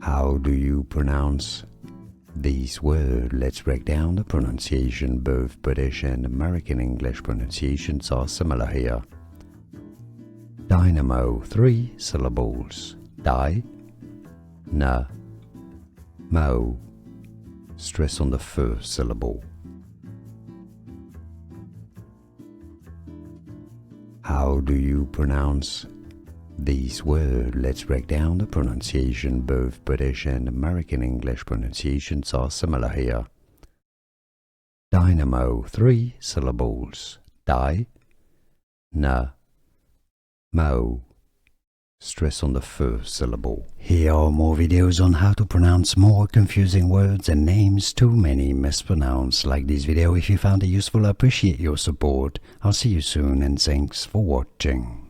How do you pronounce these words? Let's break down the pronunciation. Both British and American English pronunciations are similar here. Dynamo, 3 syllables. Mo. Stress on the first syllable. How do you pronounce these words? Let's break down the pronunciation. Both British and American English pronunciations are similar here. Dynamo, 3 syllables. Mo. Stress on the first syllable. Here are more videos on how to pronounce more confusing words and names too many mispronounced. Like this video if you found it useful. I appreciate your support. I'll see you soon and thanks for watching.